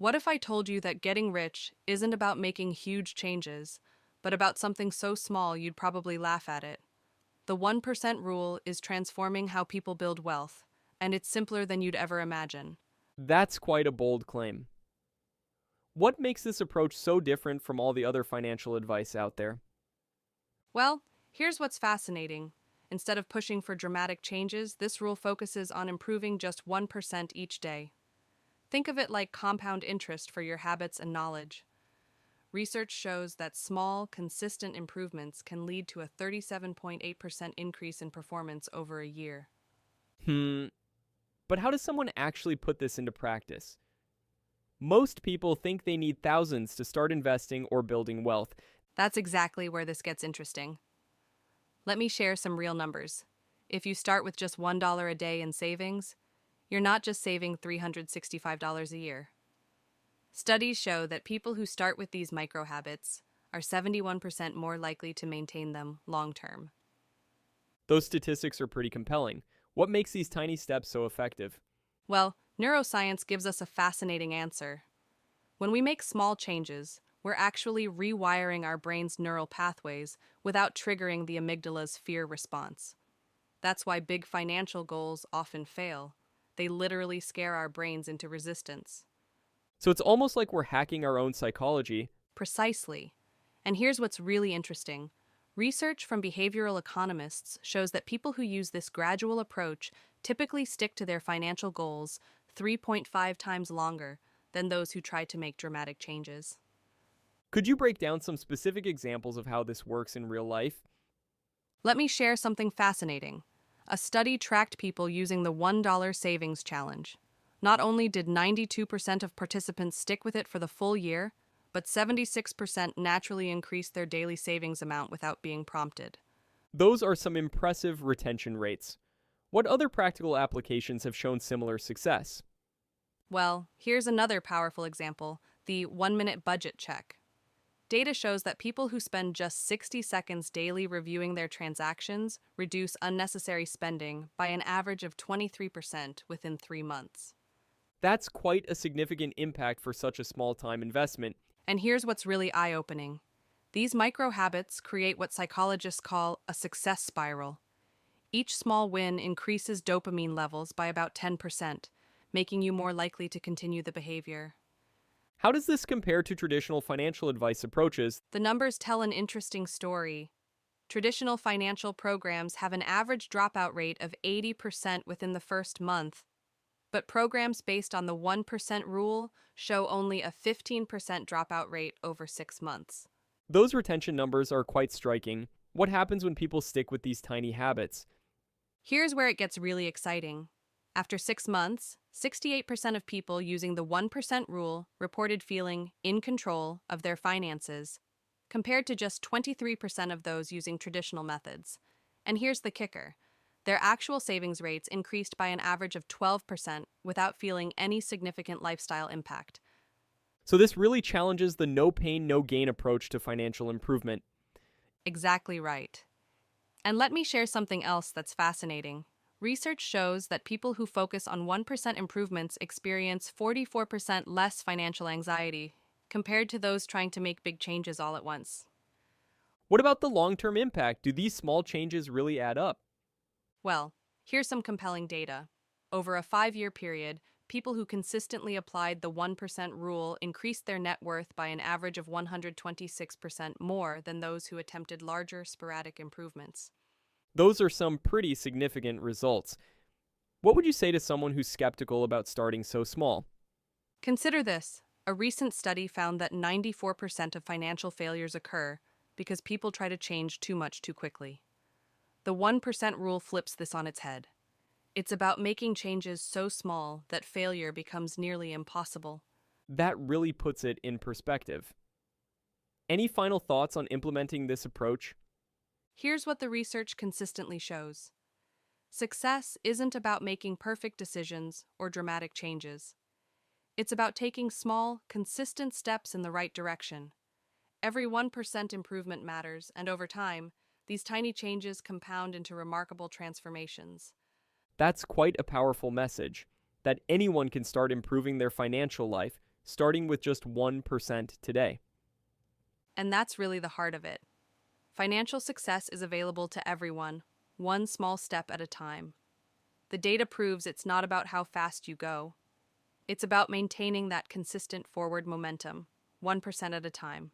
What if I told you that getting rich isn't about making huge changes, but about something so small you'd probably laugh at it? The 1% rule is transforming how people build wealth, and it's simpler than you'd ever imagine. That's quite a bold claim. What makes this approach so different from all the other financial advice out there? Well, here's what's fascinating. Instead of pushing for dramatic changes, this rule focuses on improving just 1% each day. Think of it like compound interest for your habits and knowledge. Research shows that small, consistent improvements can lead to a 37.8% increase in performance over a year. Hmm, but how does someone actually put this into practice? Most people think they need thousands to start investing or building wealth. That's exactly where this gets interesting. Let me share some real numbers. If you start with just $1 a day in savings, you're not just saving $365 a year. Studies show that people who start with these micro habits are 71% more likely to maintain them long term. Those statistics are pretty compelling. What makes these tiny steps so effective? Well, neuroscience gives us a fascinating answer. When we make small changes, we're actually rewiring our brain's neural pathways without triggering the amygdala's fear response. That's why big financial goals often fail. They literally scare our brains into resistance. So it's almost like we're hacking our own psychology. Precisely. And here's what's really interesting. Research from behavioral economists shows that people who use this gradual approach typically stick to their financial goals 3.5 times longer than those who try to make dramatic changes. Could you break down some specific examples of how this works in real life? Let me share something fascinating. A study tracked people using the $1 savings challenge. Not only did 92% of participants stick with it for the full year, but 76% naturally increased their daily savings amount without being prompted. Those are some impressive retention rates. What other practical applications have shown similar success? Well, here's another powerful example, the 1-minute budget check. Data shows that people who spend just 60 seconds daily reviewing their transactions reduce unnecessary spending by an average of 23% within 3 months. That's quite a significant impact for such a small time investment. And here's what's really eye-opening. These micro habits create what psychologists call a success spiral. Each small win increases dopamine levels by about 10%, making you more likely to continue the behavior. How does this compare to traditional financial advice approaches? The numbers tell an interesting story. Traditional financial programs have an average dropout rate of 80% within the first month, but programs based on the 1% rule show only a 15% dropout rate over 6 months. Those retention numbers are quite striking. What happens when people stick with these tiny habits? Here's where it gets really exciting. After 6 months, 68% of people using the 1% rule reported feeling in control of their finances, compared to just 23% of those using traditional methods. And here's the kicker. Their actual savings rates increased by an average of 12% without feeling any significant lifestyle impact. So, this really challenges the no pain, no gain approach to financial improvement. Exactly right. And let me share something else that's fascinating. Research shows that people who focus on 1% improvements experience 44% less financial anxiety compared to those trying to make big changes all at once. What about the long term impact? Do these small changes really add up? Well, here's some compelling data. Over a 5 year period, people who consistently applied the 1% rule increased their net worth by an average of 126% more than those who attempted larger, sporadic improvements. Those are some pretty significant results. What would you say to someone who's skeptical about starting so small? Consider this. A recent study found that 94% of financial failures occur because people try to change too much too quickly. The 1% rule flips this on its head. It's about making changes so small that failure becomes nearly impossible. That really puts it in perspective. Any final thoughts on implementing this approach? Here's what the research consistently shows. Success isn't about making perfect decisions or dramatic changes. It's about taking small, consistent steps in the right direction. Every 1% improvement matters, and over time, these tiny changes compound into remarkable transformations. That's quite a powerful message that anyone can start improving their financial life starting with just 1% today. And that's really the heart of it. Financial success is available to everyone, one small step at a time. The data proves it's not about how fast you go. It's about maintaining that consistent forward momentum, 1% at a time.